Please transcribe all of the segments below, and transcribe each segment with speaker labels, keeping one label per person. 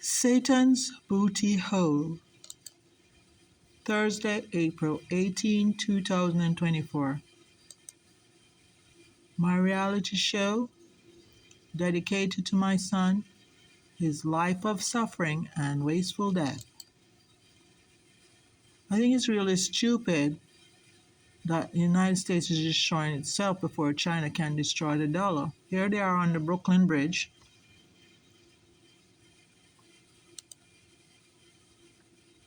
Speaker 1: Satan's Booty Hole, Thursday, April 18, 2024. My reality show, dedicated to my son, his life of suffering and wasteful death. I think it's really stupid that the United States is destroying itself before China can destroy the dollar. Here they are on the Brooklyn Bridge.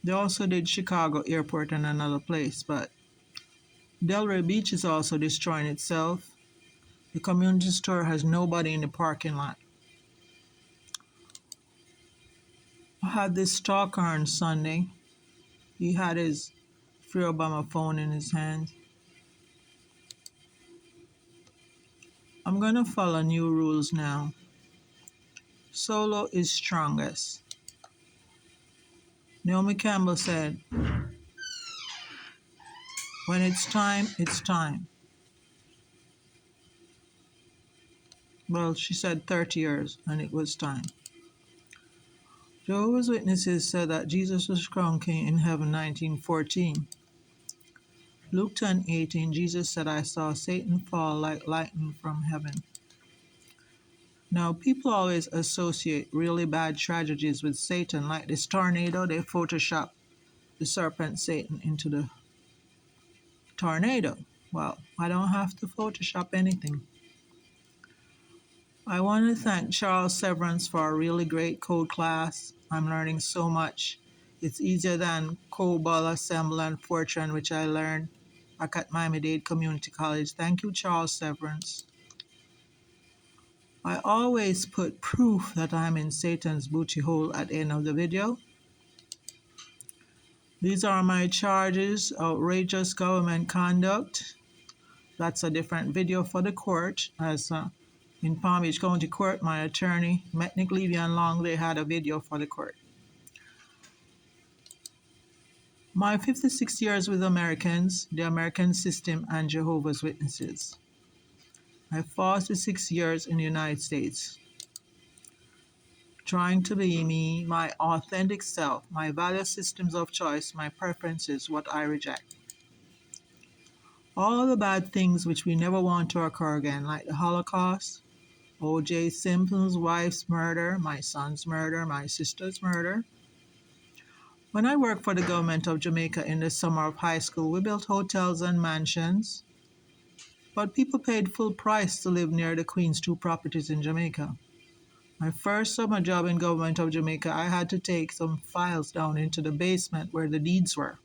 Speaker 1: They also did Chicago Airport and another place, but Delray Beach is also destroying itself. The community store has nobody in the parking lot. I had this stalker on Sunday. He had his Free Obama phone in his hand. I'm going to follow new rules now. Solo is strongest. Naomi Campbell said, when it's time, it's time. Well, she said 30 years, and it was time. Jehovah's Witnesses said that Jesus was crowned king in heaven 1914. Luke 10:18, Jesus said, I saw Satan fall like lightning from heaven. Now, people always associate really bad tragedies with Satan, like this tornado. They Photoshop the serpent Satan into the tornado. Well, I don't have to Photoshop anything. I want to thank Charles Severance for a really great code class. I'm learning so much. It's easier than COBOL, Assemble, and Fortran, which I learned back at Miami-Dade Community College. Thank you, Charles Severance. I always put proof that I'm in Satan's booty hole at the end of the video. These are my charges: outrageous government conduct. That's a different video for the court. As in Palm Beach County Court, my attorney, Metnick, Levy, and Long, they had a video for the court. My 56 years with Americans, the American system, and Jehovah's Witnesses. My 46 years in the United States. Trying to be me, my authentic self, my value systems of choice, my preferences, what I reject. All the bad things which we never want to occur again, like the Holocaust, O.J. Simpson's wife's murder, my son's murder, my sister's murder. When I worked for the government of Jamaica in the summer of high school, we built hotels and mansions, but people paid full price to live near the Queen's 2 properties in Jamaica. My first summer job in government of Jamaica, I had to take some files down into the basement where the deeds were.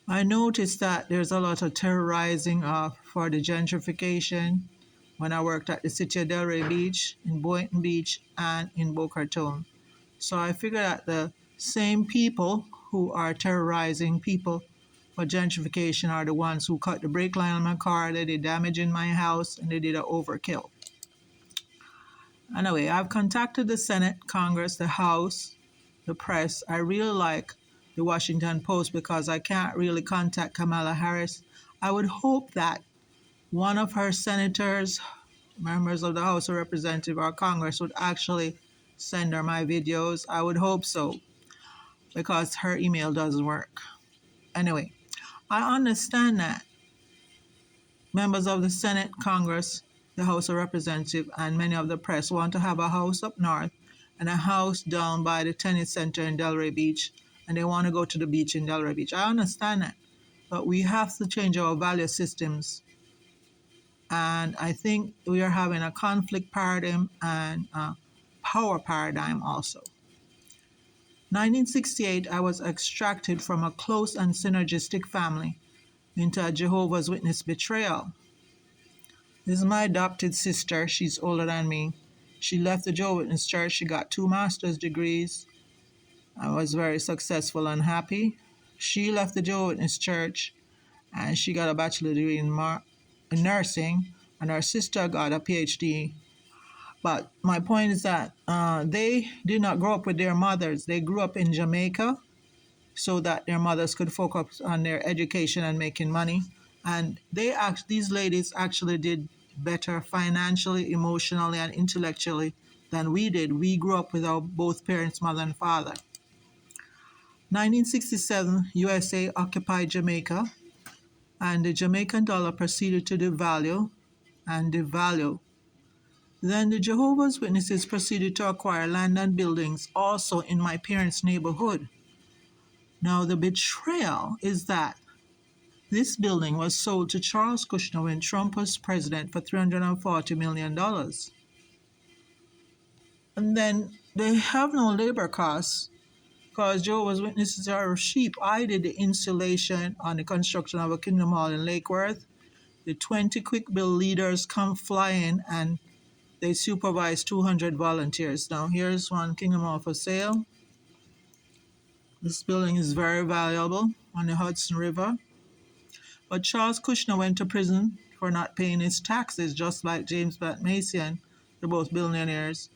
Speaker 1: I noticed that there's a lot of terrorizing for the gentrification when I worked at the city of Delray Beach, in Boynton Beach, and in Boca Raton. So I figured that the same people who are terrorizing people for gentrification are the ones who cut the brake line on my car, they did damage in my house, and they did an overkill. Anyway, I've contacted the Senate, Congress, the House, the press. I really like the Washington Post because I can't really contact Kamala Harris. I would hope that one of her senators, members of the House of Representatives or Congress would actually send her my videos. I would hope so because her email doesn't work. Anyway, I understand that members of the Senate, Congress, the House of Representatives, and many of the press want to have a house up north and a house down by the tennis center in Delray Beach, and they want to go to the beach in Delray Beach. I understand that, but we have to change our value systems, and I think we are having a conflict paradigm and a power paradigm also. 1968, I was extracted from a close and synergistic family into a Jehovah's Witness betrayal. This is my adopted sister. She's older than me. She left the Jehovah's Witness Church. She got 2 master's degrees. I was very successful and happy. She left the Jehovah's Witness Church and she got a bachelor's degree in nursing, and her sister got a PhD. But my point is that they did not grow up with their mothers. They grew up in Jamaica so that their mothers could focus on their education and making money. And these ladies actually did better financially, emotionally, and intellectually than we did. We grew up with our both parents, mother and father. 1967, USA occupied Jamaica, and the Jamaican dollar proceeded to devalue and devalue. Then the Jehovah's Witnesses proceeded to acquire land and buildings also in my parents' neighborhood. Now the betrayal is that this building was sold to Charles Kushner when Trump was president for $340 million. And then they have no labor costs because Jehovah's Witnesses are cheap. I did the installation on the construction of a Kingdom Hall in Lake Worth. The 20 quick bill leaders come flying and they supervise 200 volunteers. Now here's one Kingdom Hall for sale. This building is very valuable on the Hudson River. But Charles Kushner went to prison for not paying his taxes, just like James Pat Mason. They're both billionaires.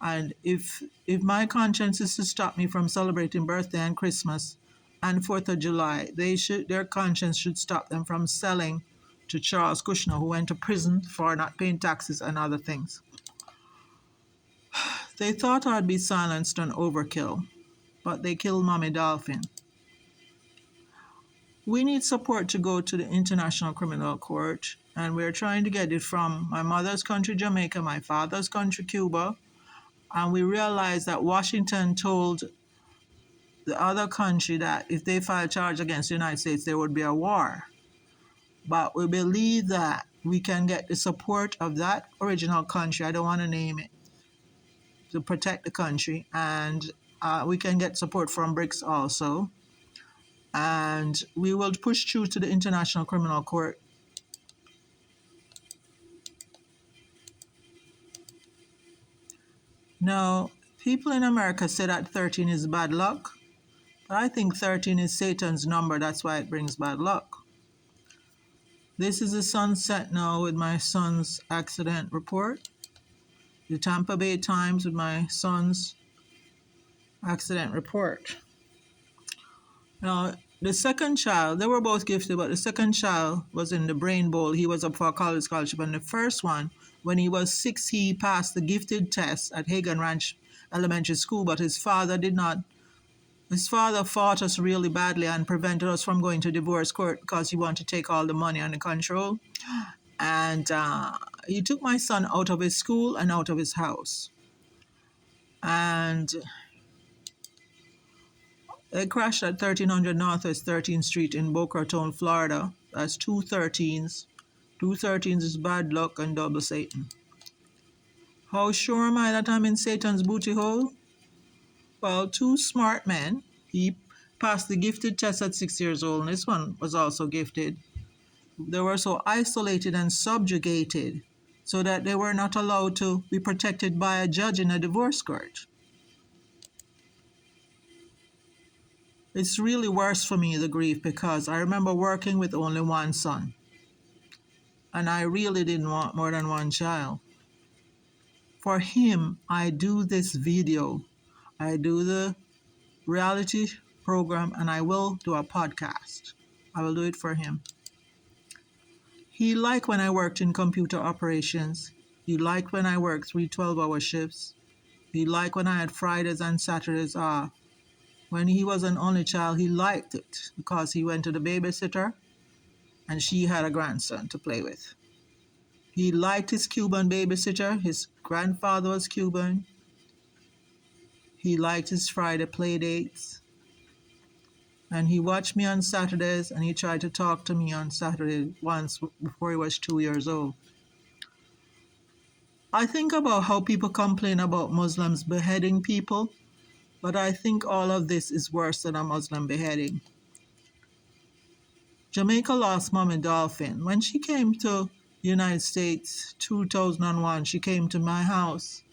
Speaker 1: And if my conscience is to stop me from celebrating birthday and Christmas and 4th of July, their conscience should stop them from selling to Charles Kushner, who went to prison for not paying taxes and other things. They thought I'd be silenced on overkill, but they killed Mommy Dolphin. We need support to go to the International Criminal Court, and we're trying to get it from my mother's country, Jamaica, my father's country, Cuba, and we realized that Washington told the other country that if they file charge against the United States, there would be a war. But we believe that we can get the support of that original country, I don't want to name it, to protect the country, and we can get support from BRICS also. And we will push through to the International Criminal Court. Now, people in America say that 13 is bad luck, but I think 13 is Satan's number. That's why it brings bad luck. This is the sunset now with my son's accident report. The Tampa Bay Times with my son's accident report. Now, the second child, they were both gifted, but the second child was in the Brain Bowl. He was up for a college scholarship. And the first one, when he was 6, he passed the gifted test at Hagan Ranch Elementary School, but his father did not. His father fought us really badly and prevented us from going to divorce court because he wanted to take all the money and the control. And he took my son out of his school and out of his house. And they crashed at 1300 Northwest 13th Street in Boca Raton, Florida. That's 2 13s. 2 13s is bad luck and double Satan. How sure am I that I'm in Satan's booty hole? Well, 2 smart men. He passed the gifted test at 6 years old, and this one was also gifted. They were so isolated and subjugated so that they were not allowed to be protected by a judge in a divorce court. It's really worse for me, the grief, because I remember working with only one son. And I really didn't want more than one child. For him, I do this video. I do the reality program, and I will do a podcast. I will do it for him. He liked when I worked in computer operations. He liked when I worked 3 12-hour shifts. He liked when I had Fridays and Saturdays off. When he was an only child, he liked it because he went to the babysitter and she had a grandson to play with. He liked his Cuban babysitter. His grandfather was Cuban. He liked his Friday play dates. And he watched me on Saturdays, and he tried to talk to me on Saturday once before he was 2 years old. I think about how people complain about Muslims beheading people, but I think all of this is worse than a Muslim beheading. Jamaica lost Mommy Dolphin. When she came to the United States, 2001, she came to my house.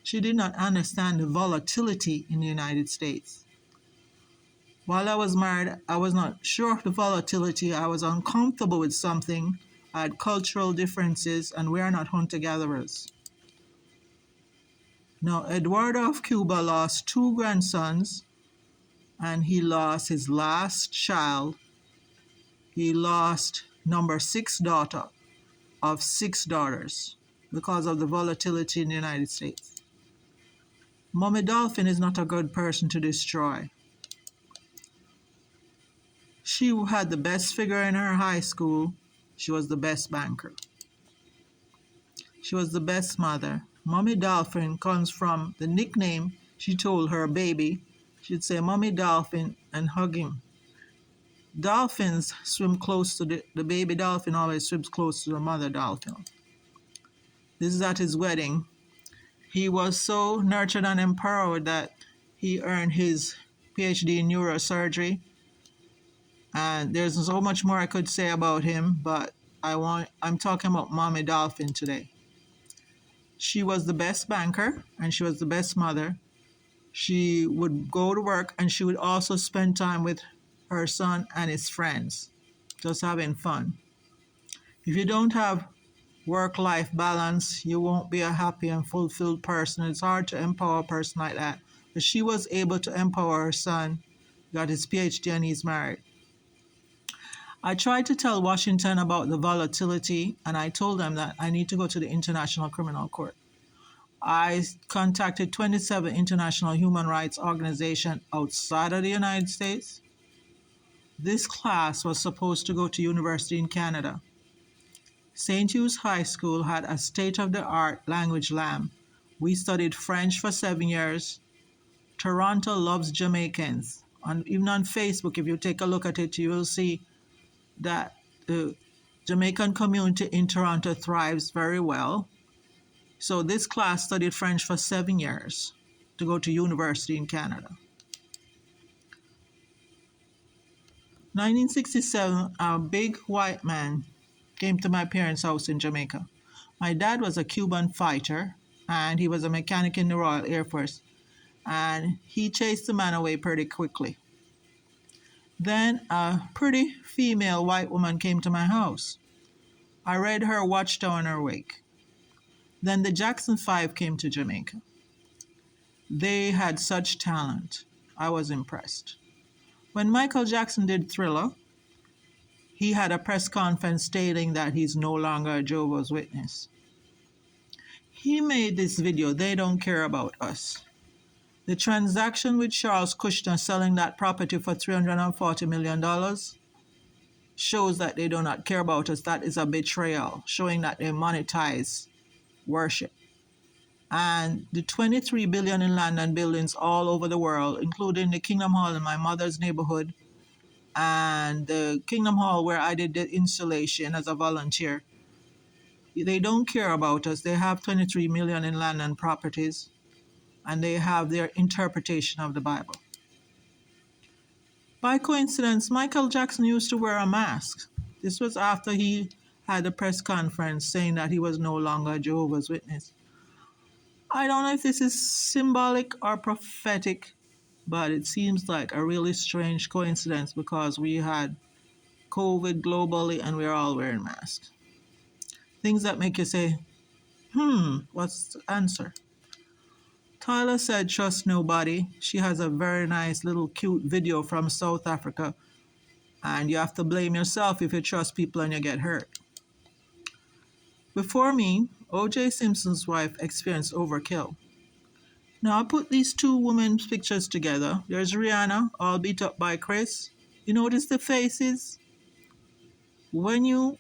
Speaker 1: She did not understand the volatility in the United States. While I was married, I was not sure of the volatility. I was uncomfortable with something. I had cultural differences, and we are not hunter-gatherers. Now, Eduardo of Cuba lost 2 grandsons, and he lost his last child. He lost number 6 daughter of 6 daughters because of the volatility in the United States. Mommy Dolphin is not a good person to destroy. She had the best figure in her high school. She was the best banker. She was the best mother. Mommy Dolphin comes from the nickname she told her baby. She'd say, Mommy Dolphin, and hug him. Dolphins swim close to the baby dolphin always swims close to the mother dolphin. This is at his wedding. He was so nurtured and empowered that he earned his PhD in neurosurgery. And there's so much more I could say about him, but I'm talking about Mommy Dolphin today. She was the best banker and she was the best mother. She would go to work and she would also spend time with her son and his friends, just having fun. If you don't have work-life balance, you won't be a happy and fulfilled person. It's hard to empower a person like that. But she was able to empower her son, got his PhD and he's married. I tried to tell Washington about the volatility and I told them that I need to go to the International Criminal Court. I contacted 27 international human rights organizations outside of the United States. This class was supposed to go to university in Canada. St. Hugh's High School had a state-of-the-art language lab. We studied French for 7 years. Toronto loves Jamaicans. Even on Facebook, if you take a look at it, you will see that the Jamaican community in Toronto thrives very well. So this class studied French for 7 years to go to university in Canada. 1967, a big white man came to my parents' house in Jamaica. My dad was a Cuban fighter and he was a mechanic in the Royal Air Force, and he chased the man away pretty quickly. Then a pretty female white woman came to my house. I read her Watchtower in her wake. Then the Jackson 5 came to Jamaica. They had such talent. I was impressed. When Michael Jackson did Thriller, he had a press conference stating that he's no longer a Jehovah's Witness. He made this video, They Don't Care About Us. The transaction with Charles Kushner selling that property for $340 million shows that they do not care about us. That is a betrayal, showing that they monetize worship. And the $23 billion in land and buildings all over the world, including the Kingdom Hall in my mother's neighborhood, and the Kingdom Hall where I did the installation as a volunteer. They don't care about us. They have $23 million in land and properties, and they have their interpretation of the Bible. By coincidence, Michael Jackson used to wear a mask. This was after he had a press conference saying that he was no longer a Jehovah's Witness. I don't know if this is symbolic or prophetic, but it seems like a really strange coincidence because we had COVID globally and we're all wearing masks. Things that make you say, what's the answer? Tyler said, trust nobody. She has a very nice little cute video from South Africa. And you have to blame yourself if you trust people and you get hurt. Before me, O.J. Simpson's wife experienced overkill. Now I put these two women's pictures together. There's Rihanna, all beat up by Chris. You notice the faces? When you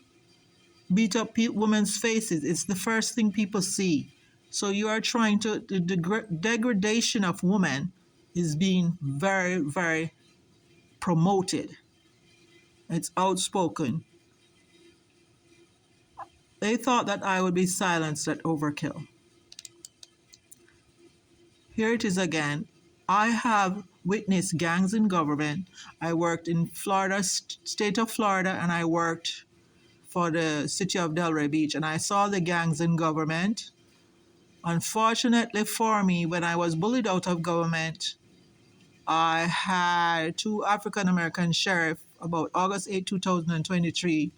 Speaker 1: beat up women's faces, it's the first thing people see. So you are trying to, the degradation of women is being very, very promoted. It's outspoken. They thought that I would be silenced at overkill. Here it is again. I have witnessed gangs in government. I worked in Florida, state of Florida, and I worked for the city of Delray Beach, and I saw the gangs in government. Unfortunately for me, when I was bullied out of government, I had two African-American sheriffs about August 8, 2023.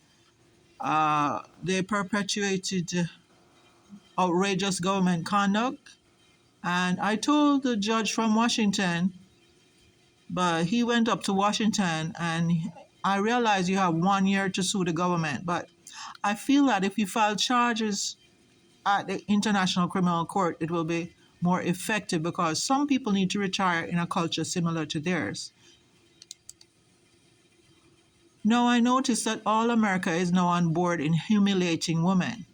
Speaker 1: They perpetuated outrageous government conduct. And I told the judge from Washington, but he went up to Washington and I realized you have 1 year to sue the government. But I feel that if you file charges at the International Criminal Court, it will be more effective because some people need to retire in a culture similar to theirs. Now I notice that all America is now on board in humiliating women.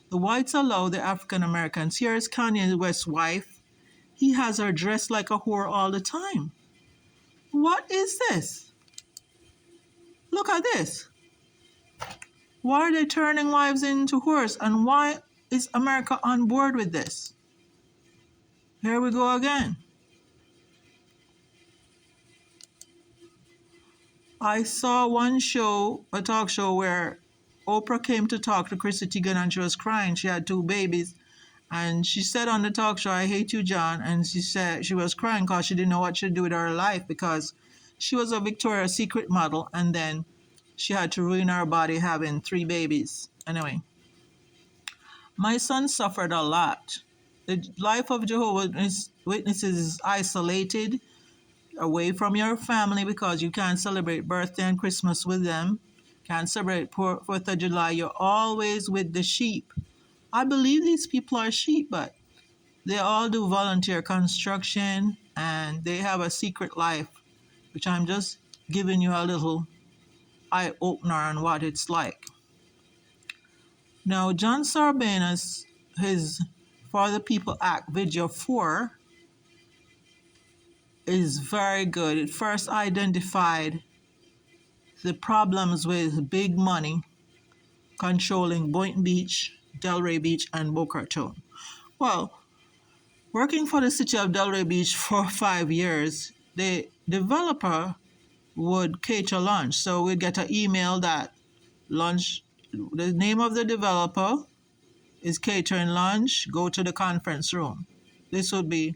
Speaker 1: The whites allow the African Americans. Here is Kanye West's wife. He has her dressed like a whore all the time. What is this? Look at this. Why are they turning wives into whores? And why is America on board with this? Here we go again. I saw one show, a talk show, where Oprah came to talk to Chrissy Teigen and she was crying. She had two babies. And she said on the talk show, "I hate you, John." And she said she was crying because she didn't know what to do with her life because she was a Victoria's Secret model and then she had to ruin her body having three babies. Anyway, my son suffered a lot. The life of Jehovah's Witnesses is isolated, away from your family because you can't celebrate birthday and Christmas with them. Can't celebrate 4th of July. You're always with the sheep. I believe these people are sheep, but they all do volunteer construction and they have a secret life, which I'm just giving you a little eye opener on what it's like. Now, John Sarbanes, his For the People Act video 4 is very good. It first identified the problems with big money controlling Boynton Beach, Delray Beach, and Boca Raton. Well, working for the city of Delray Beach for 5 years, the developer would cater lunch. So we'd get an email that lunch, the name of the developer is catering lunch, go to the conference room. This would be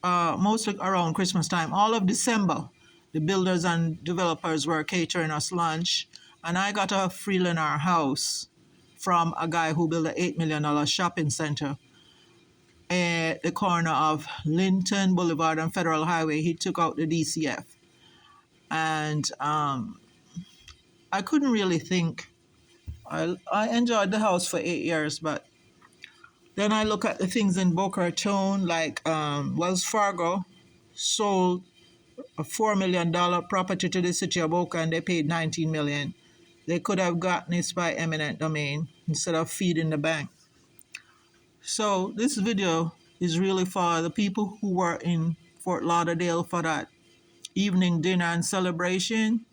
Speaker 1: mostly around Christmas time. All of December, the builders and developers were catering us lunch. And I got a free in our house from a guy who built an $8 million shopping center at the corner of Linton Boulevard and Federal Highway. He took out the DCF. And I couldn't really think. I enjoyed the house for 8 years, but then I look at the things in Boca Raton, like Wells Fargo sold a $4 million property to the city of Boca and they paid $19 million. They could have gotten this by eminent domain instead of feeding the bank. So this video is really for the people who were in Fort Lauderdale for that evening dinner and celebration.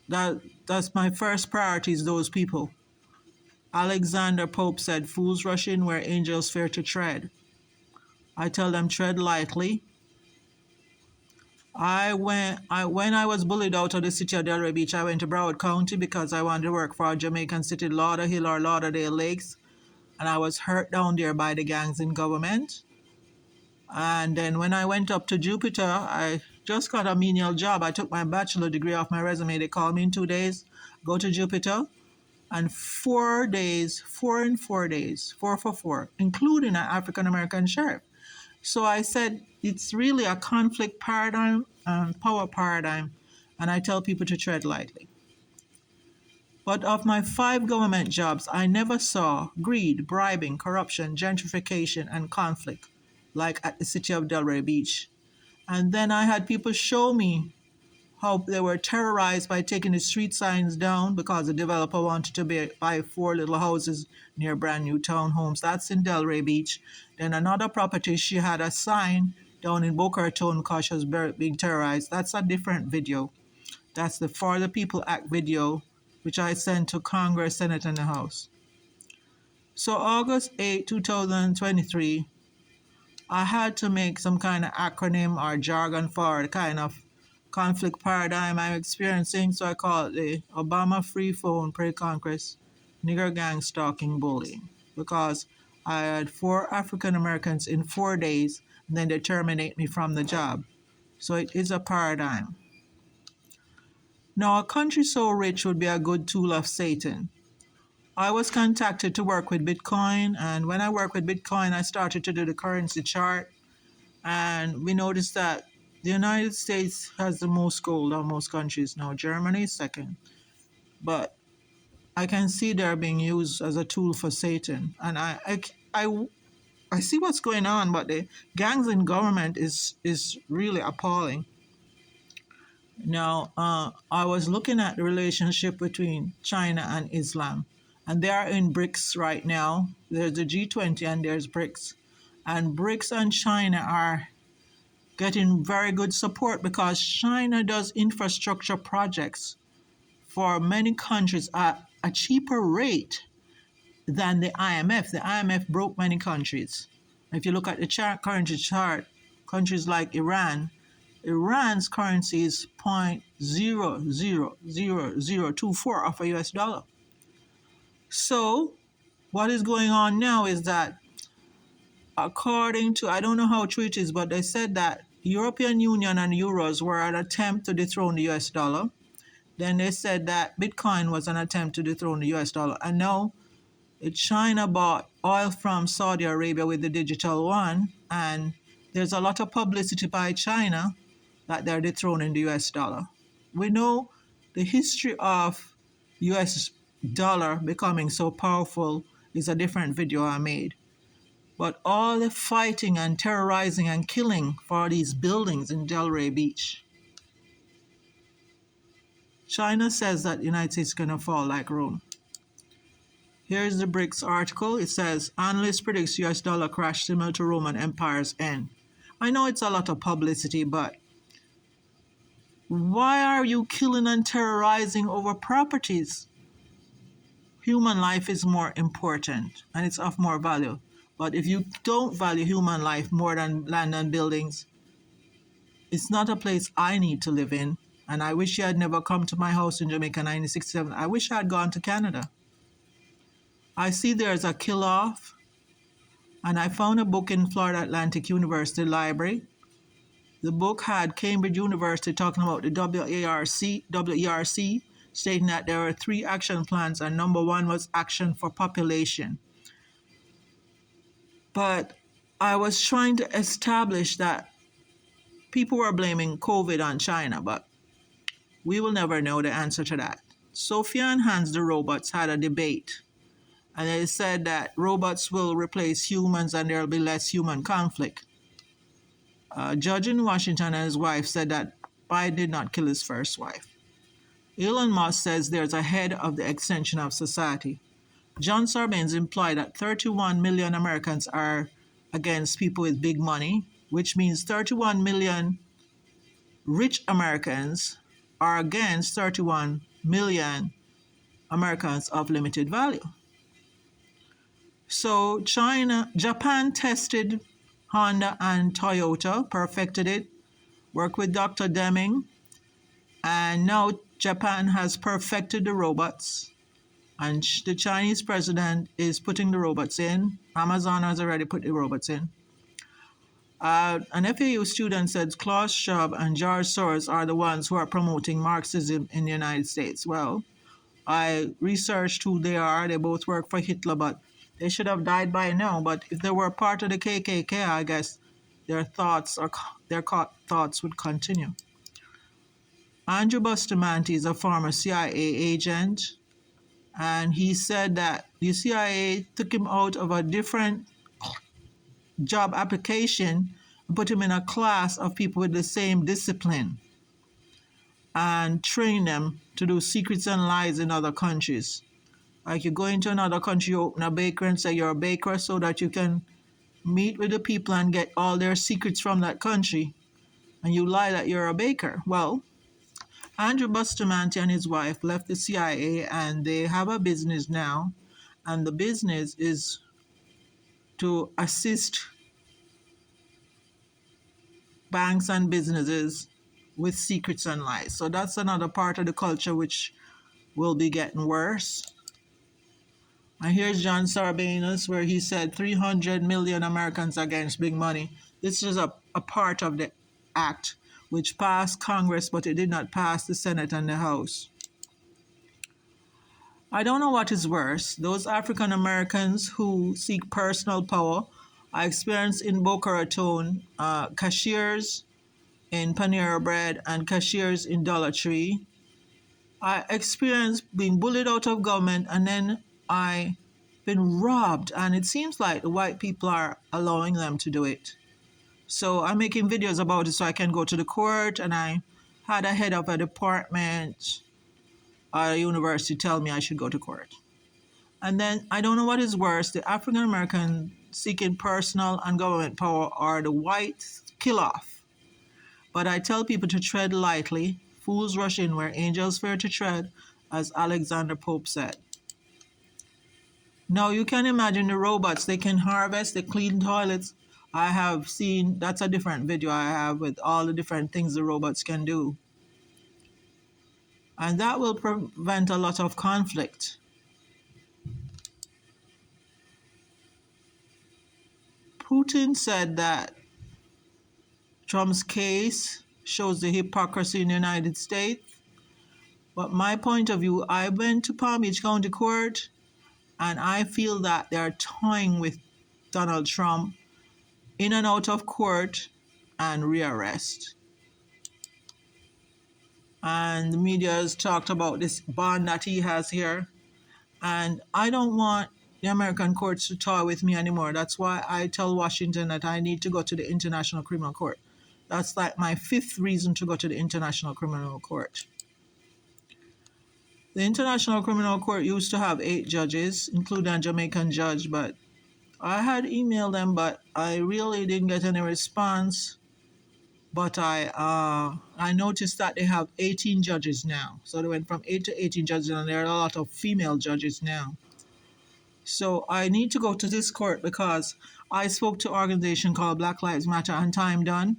Speaker 1: That's my first priority is those people. Alexander Pope said, "Fools rush in where angels fear to tread." I tell them tread lightly. When I was bullied out of the city of Delray Beach, I went to Broward County because I wanted to work for a Jamaican city, Lauderhill or Lauderdale Lakes, and I was hurt down there by the gangs in government. And then when I went up to Jupiter, I just got a menial job. I took my bachelor degree off my resume. They called me in 2 days, go to Jupiter. And 4 days, 4 for 4, including an African-American sheriff. So I said, it's really a conflict paradigm and power paradigm, and I tell people to tread lightly. But of my 5 government jobs, I never saw greed, bribing, corruption, gentrification, and conflict like at the city of Delray Beach. And then I had people show me how they were terrorized by taking the street signs down because the developer wanted to buy 4 little houses near brand new townhomes. That's in Delray Beach. Then another property, she had a sign down in Boca Raton because she was being terrorized. That's a different video. That's the For the People Act video, which I sent to Congress, Senate, and the House. So August 8, 2023, I had to make some kind of acronym or jargon for the kind of conflict paradigm I'm experiencing, so I call it the Obama Free Phone Pre-Congress Nigger Gang Stalking Bullying, because I had 4 African Americans in 4 days, and then they terminate me from the job. So it is a paradigm. Now, a country so rich would be a good tool of Satan. I was contacted to work with Bitcoin, and when I worked with Bitcoin, I started to do the currency chart, and we noticed that the United States has the most gold of most countries. Now, Germany is second. But I can see they're being used as a tool for Satan. And I see what's going on, but the gangs in government is really appalling. Now, I was looking at the relationship between China and Islam, and they are in BRICS right now. There's the G20 and there's BRICS. And BRICS and China are getting very good support because China does infrastructure projects for many countries at a cheaper rate than the IMF. The IMF broke many countries. If you look at the currency chart, countries like Iran's currency is 0.00024 of a US dollar. So what is going on now is that according to, I don't know how true it is, but they said that European Union and euros were an attempt to dethrone the US dollar. Then they said that Bitcoin was an attempt to dethrone the US dollar. And now China bought oil from Saudi Arabia with the digital yuan, and there's a lot of publicity by China that they're dethroning the US dollar. We know the history of US dollar becoming so powerful is a different video I made. But all the fighting and terrorizing and killing for these buildings in Delray Beach, China says that the United States is going to fall like Rome. Here's the BRICS article. It says, analyst predicts US dollar crash similar to Roman Empire's end. I know it's a lot of publicity, but why are you killing and terrorizing over properties? Human life is more important and it's of more value. But if you don't value human life more than land and buildings, it's not a place I need to live in. And I wish you had never come to my house in Jamaica in 1967. I wish I had gone to Canada. I see there's a kill-off, and I found a book in Florida Atlantic University Library. The book had Cambridge University talking about the WERC, stating that there were 3 action plans, and number 1 was action for population. But I was trying to establish that people were blaming COVID on China, but we will never know the answer to that. Sophia and Hans the robots had a debate. And they said that robots will replace humans and there will be less human conflict. A judge in Washington and his wife said that Biden did not kill his first wife. Elon Musk says there's a head of the extension of society. John Sarbanes implied that 31 million Americans are against people with big money, which means 31 million rich Americans are against 31 million Americans of limited value. So Japan tested Honda and Toyota, perfected it, worked with Dr. Deming, and now Japan has perfected the robots. And the Chinese president is putting the robots in. Amazon has already put the robots in. An FAU student said Klaus Schwab and George Soros are the ones who are promoting Marxism in the United States. Well, I researched who they are. They both work for Hitler, but they should have died by now. But if they were part of the KKK, I guess their thoughts would continue. Andrew Bustamante is a former CIA agent, and he said that the CIA took him out of a different job application and put him in a class of people with the same discipline and train them to do secrets and lies in other countries. Like you go into another country, you open a bakery and say you're a baker so that you can meet with the people and get all their secrets from that country. And you lie that you're a baker. Well, Andrew Bustamante and his wife left the CIA and they have a business now. And the business is to assist banks and businesses with secrets and lies. So that's another part of the culture which will be getting worse. And here's John Sarbanes, where he said 300 million Americans against big money. This is a part of the act which passed Congress, but it did not pass the Senate and the House. I don't know what is worse. Those African Americans who seek personal power. I experienced in Boca Raton cashiers in Panera Bread and cashiers in Dollar Tree. I experienced being bullied out of government, and then I been robbed, and it seems like the white people are allowing them to do it. So I'm making videos about it so I can go to the court, and I had a head of a department at a university tell me I should go to court. And then I don't know what is worse, the African American seeking personal and government power or the white kill off. But I tell people to tread lightly. Fools rush in where angels fear to tread, as Alexander Pope said. Now you can imagine the robots, they can harvest, they clean toilets. I have seen, that's a different video I have with all the different things the robots can do. And that will prevent a lot of conflict. Putin said that Trump's case shows the hypocrisy in the United States. But my point of view, I went to Palm Beach County Court, and I feel that they're toying with Donald Trump in and out of court and rearrest. And the media has talked about this bond that he has here. And I don't want the American courts to toy with me anymore. That's why I tell Washington that I need to go to the International Criminal Court. That's like my 5th reason to go to the International Criminal Court. The International Criminal Court used to have 8 judges, including a Jamaican judge, but I had emailed them, but I really didn't get any response. But I noticed that they have 18 judges now. So they went from 8 to 18 judges, and there are a lot of female judges now. So I need to go to this court because I spoke to an organization called Black Lives Matter and Time Done,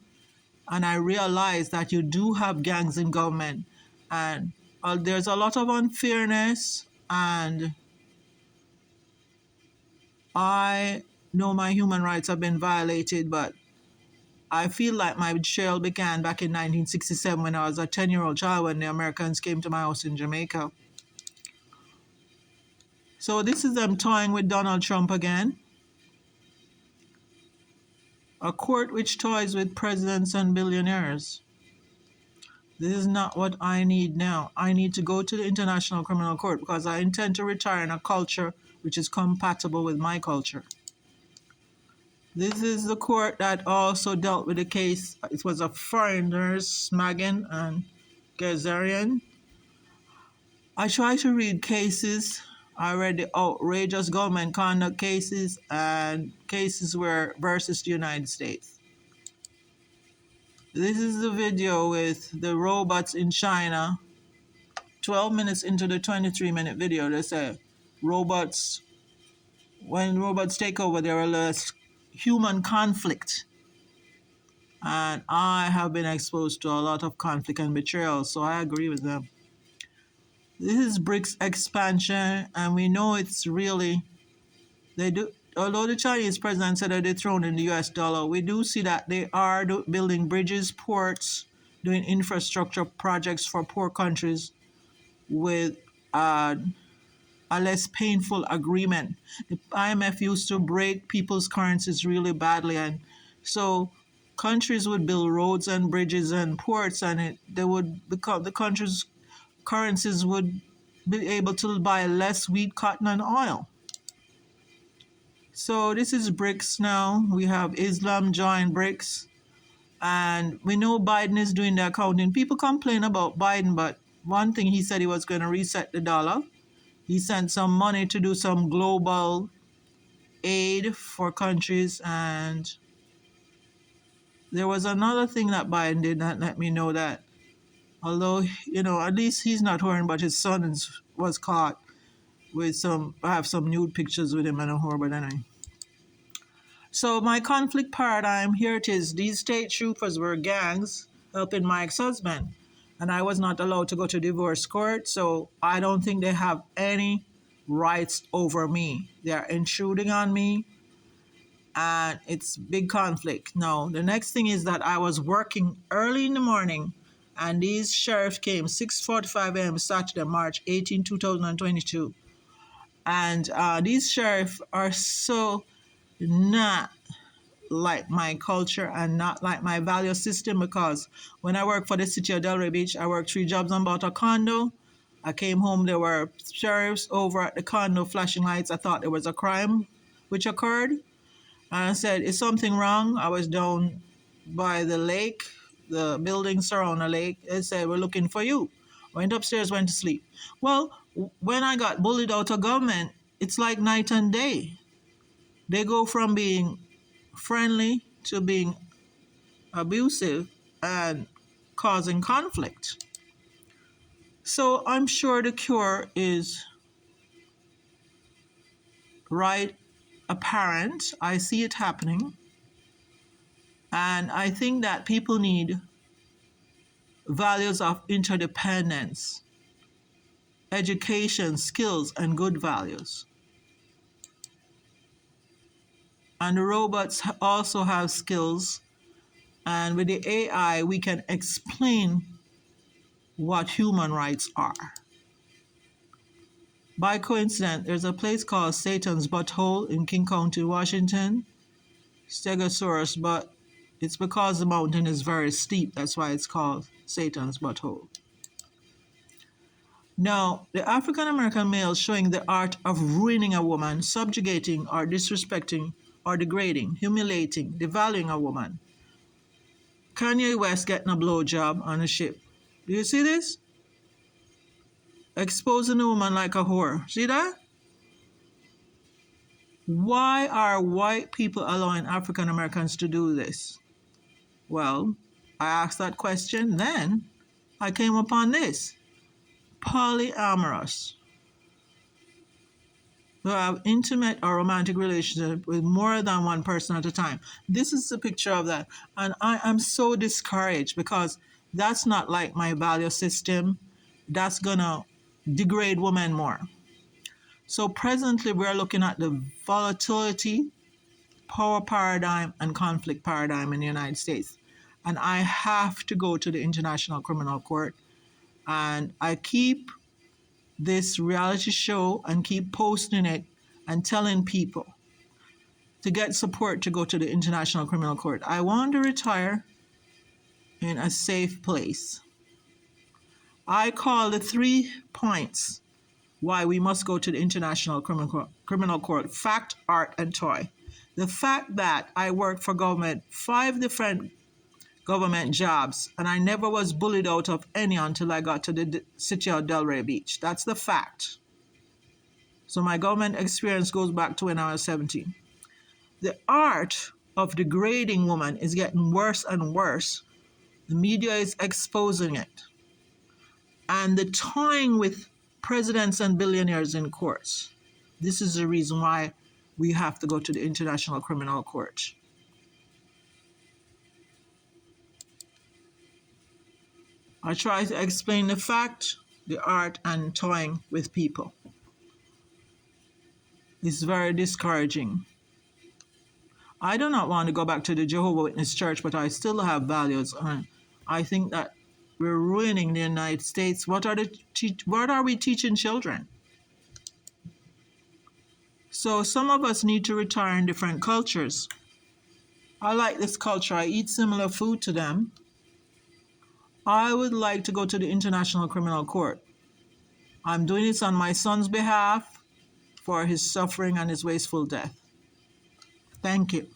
Speaker 1: and I realized that you do have gangs in government, and there's a lot of unfairness, and I know my human rights have been violated, but I feel like my betrayal began back in 1967 when I was a 10-year-old child when the Americans came to my house in Jamaica. So this is them toying with Donald Trump again. A court which toys with presidents and billionaires. This is not what I need now. I need to go to the International Criminal Court because I intend to retire in a culture which is compatible with my culture. This is the court that also dealt with the case. It was of foreigners, Smagin and Gazarian. I try to read cases. I read the outrageous government conduct cases and cases where versus the United States. This is the video with the robots in China. 12 minutes into the 23-minute video, they say robots, when robots take over, there are less human conflict. And I have been exposed to a lot of conflict and betrayal, so I agree with them. This is BRICS expansion, and we know it's really, although the Chinese president said that they thrown in the US dollar, we do see that they are building bridges, ports, doing infrastructure projects for poor countries with a less painful agreement. The IMF used to break people's currencies really badly, and so countries would build roads and bridges and ports, and the countries' currencies would be able to buy less wheat, cotton, and oil. So this is BRICS now. We have Islam join BRICS, and we know Biden is doing the accounting. People complain about Biden, but one thing he said, he was going to reset the dollar. He sent some money to do some global aid for countries, and there was another thing that Biden did that let me know that, although, at least he's not worrying, but his son was caught with I have some nude pictures with him and a whore, but anyway. So my conflict paradigm, here it is. These state troopers were gangs helping my ex-husband, and I was not allowed to go to divorce court, so I don't think they have any rights over me. They are intruding on me, and it's big conflict. Now, the next thing is that I was working early in the morning, and these sheriffs came 6:45 a.m. Saturday, March 18, 2022. And these sheriffs are so not like my culture and not like my value system, because when I worked for the city of Delray Beach, I worked 3 jobs and bought a condo. I came home, there were sheriffs over at the condo flashing lights. I thought there was a crime which occurred. And I said, is something wrong? I was down by the lake, the buildings surround the lake. They said, we're looking for you. Went upstairs, went to sleep. Well, when I got bullied out of government, it's like night and day. They go from being friendly to being abusive and causing conflict. So I'm sure the cure is right apparent. I see it happening. And I think that people need values of interdependence, education, skills, and good values. And the robots also have skills. And with the AI, we can explain what human rights are. By coincidence, there's a place called Satan's Butthole in King County, Washington, Stegosaurus, but it's because the mountain is very steep. That's why it's called Satan's Butthole. Now, the African American male showing the art of ruining a woman, subjugating or disrespecting or degrading, humiliating, devaluing a woman. Kanye West getting a blowjob on a ship. Do you see this? Exposing a woman like a whore. See that? Why are white people allowing African Americans to do this? Well, I asked that question, then I came upon this. Polyamorous. Who have intimate or romantic relationship with more than one person at a time. This is a picture of that. And I am so discouraged because that's not like my value system. That's gonna degrade women more. So presently we're looking at the volatility, power paradigm, and conflict paradigm in the United States. And I have to go to the International Criminal Court. And I keep this reality show and keep posting it and telling people to get support to go to the International Criminal Court. I want to retire in a safe place. I call the 3 points why we must go to the International Criminal Court: fact, art, and toy. The fact that I worked for government, 5 different government jobs, and I never was bullied out of any until I got to the city of Delray Beach. That's the fact. So my government experience goes back to when I was 17. The art of degrading women is getting worse and worse. The media is exposing it. And the toying with presidents and billionaires in courts. This is the reason why we have to go to the International Criminal Court. I try to explain the fact, the art, and toying with people. It's very discouraging. I do not want to go back to the Jehovah's Witness Church, but I still have values. And I think that we're ruining the United States. What are we teaching children? So some of us need to retire in different cultures. I like this culture. I eat similar food to them. I would like to go to the International Criminal Court. I'm doing this on my son's behalf for his suffering and his wasteful death. Thank you.